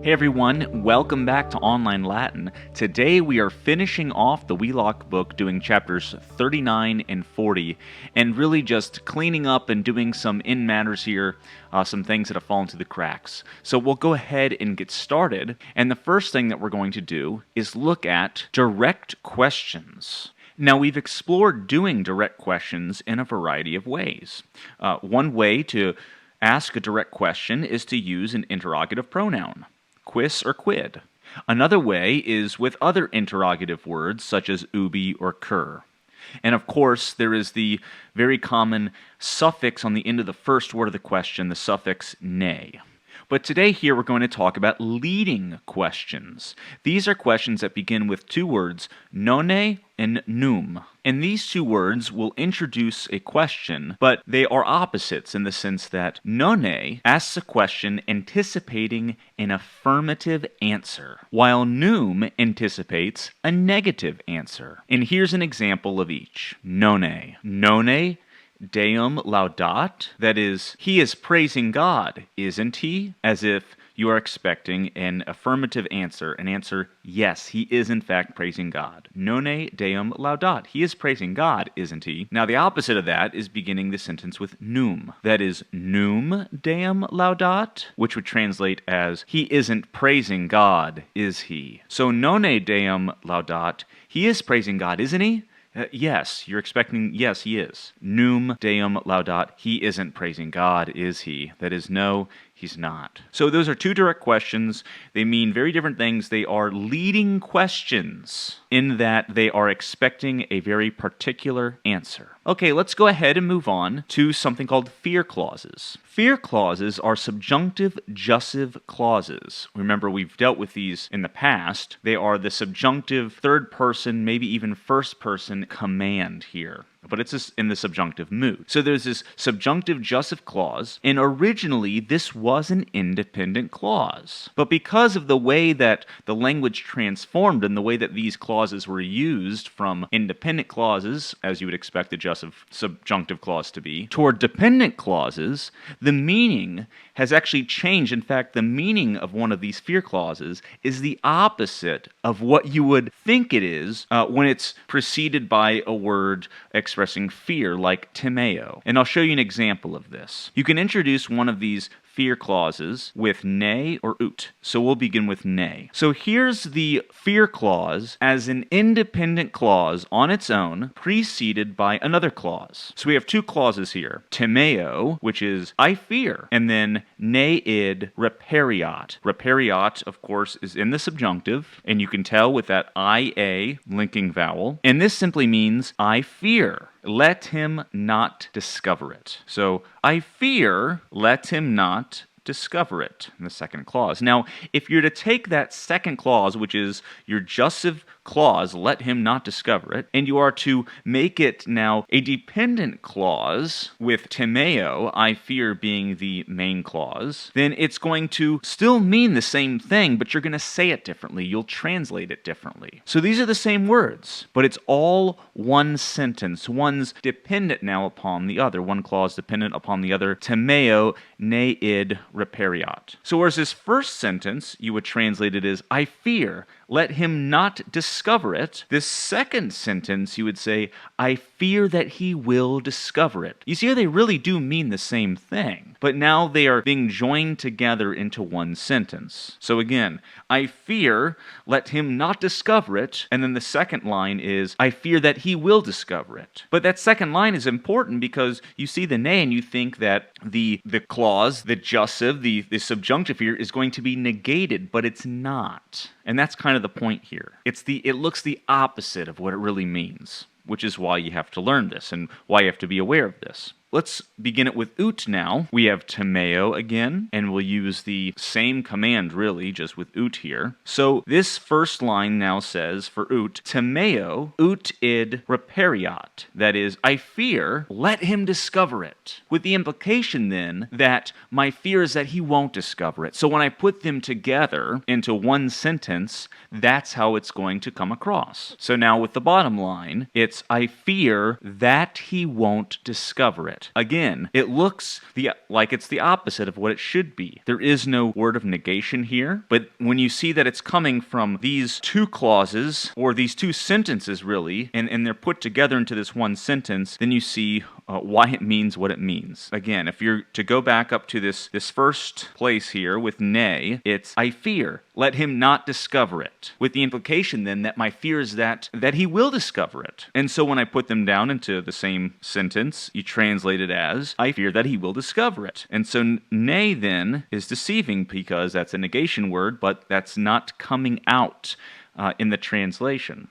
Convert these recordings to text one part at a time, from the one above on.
Hey everyone, welcome back to Online Latin. Today we are finishing off the Wheelock book doing chapters 39 and 40, and really just cleaning up and doing some in matters here, some things that have fallen through the cracks. So we'll go ahead and get started, and the first thing that we're going to do is look at direct questions. Now, we've explored doing direct questions in a variety of ways. One way to ask a direct question is to use an interrogative pronoun. Quis or quid. Another way is with other interrogative words such as ubi or cur. And of course, there is the very common suffix on the end of the first word of the question, the suffix ne. But today here we're going to talk about leading questions. These are questions that begin with two words, nonne and num. And these two words will introduce a question, but they are opposites in the sense that nonne asks a question anticipating an affirmative answer, while num anticipates a negative answer. And here's an example of each. Nonne. Nonne Deum laudat, that is, he is praising God, isn't he? As if you are expecting an affirmative answer, an answer, yes, he is in fact praising God. Nonne Deum laudat, he is praising God, isn't he? Now the opposite of that is beginning the sentence with num, that is, num Deum laudat, which would translate as, he isn't praising God, is he? So nonne Deum laudat, he is praising God, isn't he? Yes, you're expecting, yes, he is. Num Deum laudat, he isn't praising God, is he? That is, no, he's not. So those are two direct questions. They mean very different things. They are leading questions in that they are expecting a very particular answer. Okay, let's go ahead and move on to something called fear clauses. Fear clauses are subjunctive jussive clauses. Remember, we've dealt with these in the past. They are the subjunctive third person, maybe even first person command here, but it's just in the subjunctive mood. So there's this subjunctive jussive clause, and originally this was an independent clause. But because of the way that the language transformed and the way that these clauses were used from independent clauses, as you would expect the jussive subjunctive clause to be, toward dependent clauses, the meaning has actually changed. In fact, the meaning of one of these fear clauses is the opposite of what you would think it is when it's preceded by a word expressing fear, like timeo. And I'll show you an example of this. You can introduce one of these fear clauses with ne or ut. So we'll begin with ne. So here's the fear clause as an independent clause on its own, preceded by another clause. So we have two clauses here. Timeo, which is I fear, and then ne id reperiat. Reperiat, of course, is in the subjunctive, and you can tell with that ia linking vowel. And this simply means I fear. Let him not discover it. So, I fear, let him not discover it, in the second clause. Now, if you're to take that second clause, which is your jussive clause, let him not discover it, and you are to make it now a dependent clause with timeo, I fear, being the main clause, then it's going to still mean the same thing, but you're going to say it differently. You'll translate it differently. So these are the same words, but it's all one sentence. One's dependent now upon the other. One clause dependent upon the other. Timeo ne id reperiat. So whereas this first sentence, you would translate it as, I fear, let him not discover it. This second sentence, you would say, I fear that he will discover it. You see how they really do mean the same thing, but now they are being joined together into one sentence. So again, I fear, let him not discover it, and then the second line is, I fear that he will discover it. But that second line is important because you see the ne and you think that the clause, the jussive, the subjunctive here is going to be negated, but it's not. And that's kind of the point here. It looks the opposite of what it really means, which is why you have to learn this and why you have to be aware of this. Let's begin it with ut now. We have timeo again, and we'll use the same command really, just with ut here. So this first line now says for ut, timeo ut id reperiat. That is, I fear, let him discover it. With the implication then that my fear is that he won't discover it. So when I put them together into one sentence, that's how it's going to come across. So now with the bottom line, it's I fear that he won't discover it. it. Again, it looks like it's the opposite of what it should be. There is no word of negation here, but when you see that it's coming from these two clauses, or these two sentences really, and they're put together into this one sentence, then you see why it means what it means. Again, if you're to go back up to this first place here with nay, it's I fear, let him not discover it. With the implication then that my fear is that he will discover it. And so when I put them down into the same sentence, you translate it as I fear that he will discover it. And so nay then is deceiving because that's a negation word, but that's not coming out in the translation.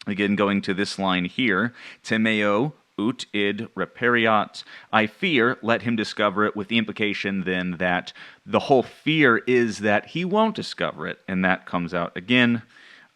Again, going to this line here, temeo ut id reperiat, I fear, let him discover it, with the implication then that the whole fear is that he won't discover it, and that comes out again,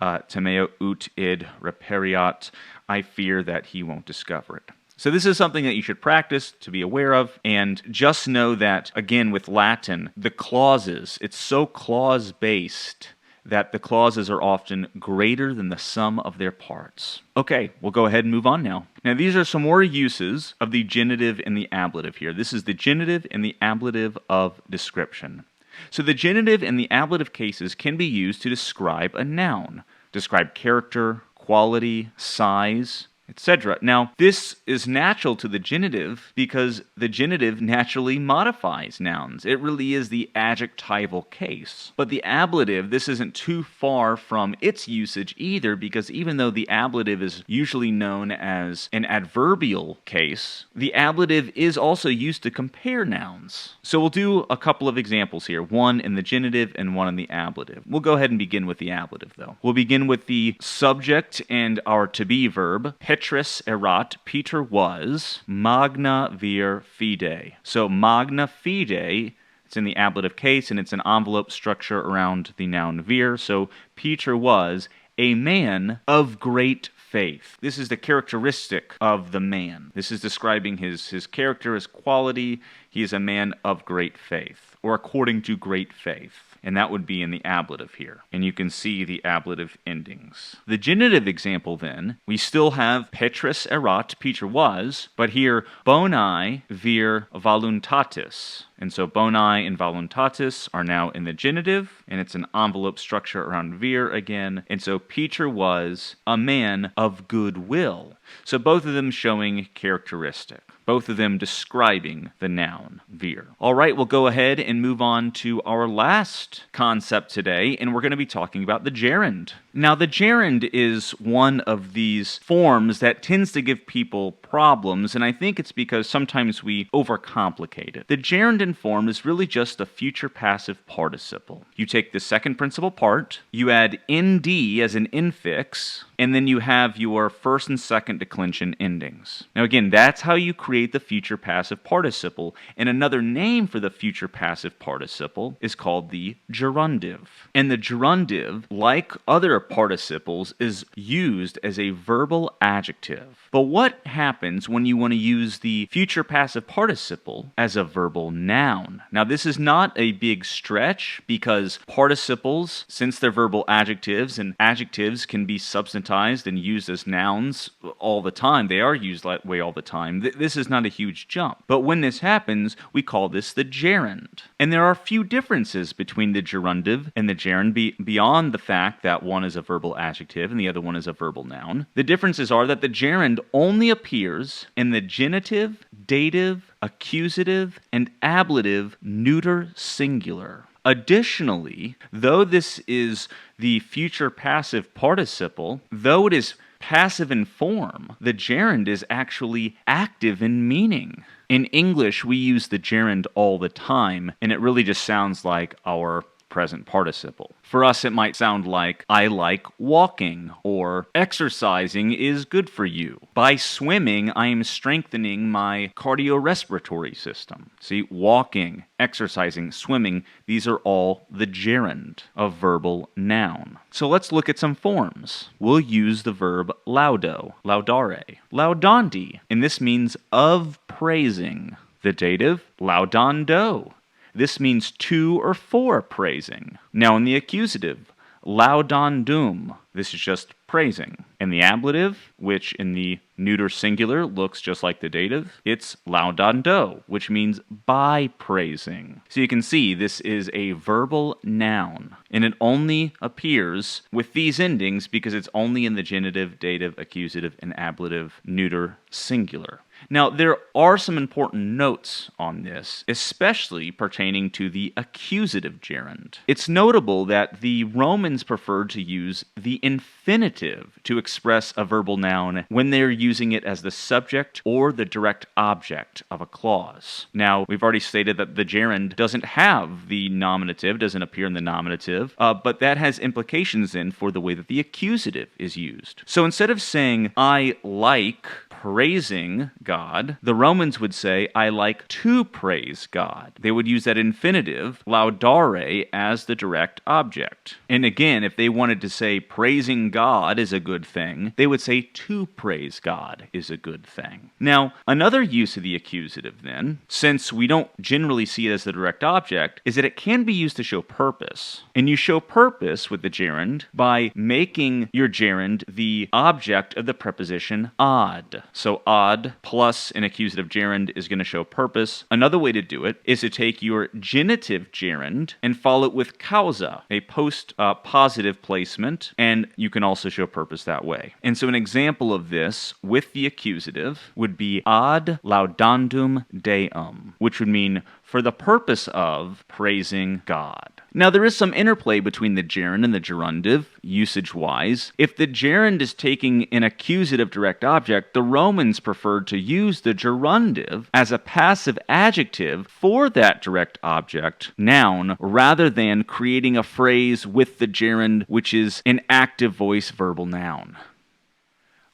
temeo ut id reperiat, I fear that he won't discover it. So this is something that you should practice to be aware of, and just know that, again, with Latin, the clauses, it's so clause-based that the clauses are often greater than the sum of their parts. Okay, we'll go ahead and move on now. Now these are some more uses of the genitive and the ablative here. This is the genitive and the ablative of description. So the genitive and the ablative cases can be used to describe a noun, describe character, quality, size, etc. Now, this is natural to the genitive because the genitive naturally modifies nouns. It really is the adjectival case. But the ablative, this isn't too far from its usage either, because even though the ablative is usually known as an adverbial case, the ablative is also used to compare nouns. So we'll do a couple of examples here, one in the genitive and one in the ablative. We'll go ahead and begin with the ablative, though. We'll begin with the subject and our to-be verb, Petrus erat, Peter was, magna vir fide. So magna fide, it's in the ablative case, and it's an envelope structure around the noun vir. So Peter was a man of great faith. This is the characteristic of the man. This is describing his character, his quality. He is a man of great faith, or according to great faith. And that would be in the ablative here. And you can see the ablative endings. The genitive example then, we still have Petrus erat, Peter was, but here boni vir voluntatis. And so boni and voluntatis are now in the genitive, and it's an envelope structure around vir again. And so Peter was a man of good will. So both of them showing characteristic. Both of them describing the noun, vir. All right, we'll go ahead and move on to our last concept today, and we're going to be talking about the gerund. Now, the gerund is one of these forms that tends to give people problems, and I think it's because sometimes we overcomplicate it. The gerund form is really just a future passive participle. You take the second principal part, you add nd as an infix, and then you have your first and second declension endings. Now again, that's how you create the future passive participle, and another name for the future passive participle is called the gerundive. And the gerundive, like other participles, is used as a verbal adjective. But what happens when you want to use the future passive participle as a verbal noun? Now this is not a big stretch, because participles, since they're verbal adjectives, and adjectives can be substantivized and used as nouns all the time, they are used that way all the time, this is not a huge jump. But when this happens, we call this the gerund. And there are a few differences between the gerundive and the gerund beyond the fact that one is a verbal adjective and the other one is a verbal noun. The differences are that the gerund only appears in the genitive, dative, accusative, and ablative neuter singular. Additionally, though this is the future passive participle, though it is passive in form, the gerund is actually active in meaning. In English, we use the gerund all the time, and it really just sounds like our present participle. For us, it might sound like, I like walking, or exercising is good for you. By swimming, I am strengthening my cardiorespiratory system. See, walking, exercising, swimming, these are all the gerund of verbal noun. So let's look at some forms. We'll use the verb laudo, laudare, laudandi, and this means of praising. The dative, laudando. This means to or for praising. Now in the accusative, laudandum. This is just praising. And the ablative, which in the neuter singular looks just like the dative, it's laudando, which means by praising. So you can see this is a verbal noun, and it only appears with these endings because it's only in the genitive, dative, accusative, and ablative neuter singular. Now, there are some important notes on this, especially pertaining to the accusative gerund. It's notable that the Romans preferred to use the infinitive to express a verbal noun when they're using it as the subject or the direct object of a clause. Now, we've already stated that the gerund doesn't have the nominative, doesn't appear in the nominative, but that has implications then for the way that the accusative is used. So instead of saying, I like praising God, the Romans would say, I like to praise God. They would use that infinitive, laudare, as the direct object. And again, if they wanted to say praising God is a good thing, they would say to praise God is a good thing. Now, another use of the accusative then, since we don't generally see it as the direct object, is that it can be used to show purpose. And you show purpose with the gerund by making your gerund the object of the preposition ad. So ad plus an accusative gerund is going to show purpose. Another way to do it is to take your genitive gerund and follow it with causa, a post-positive placement, and you can also show purpose that way. And so an example of this with the accusative would be ad laudandum Deum, which would mean for the purpose of praising God. Now, there is some interplay between the gerund and the gerundive, usage-wise. If the gerund is taking an accusative direct object, the Romans preferred to use the gerundive as a passive adjective for that direct object, noun, rather than creating a phrase with the gerund, which is an active voice verbal noun.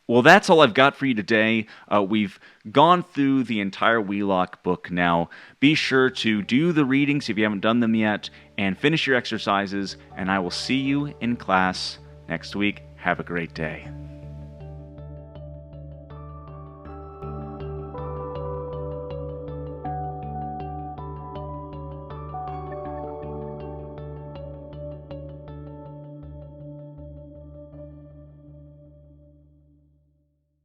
Well, that's all I've got for you today. We've gone through the entire Wheelock book now. Be sure to do the readings if you haven't done them yet, and finish your exercises, and I will see you in class next week. Have a great day.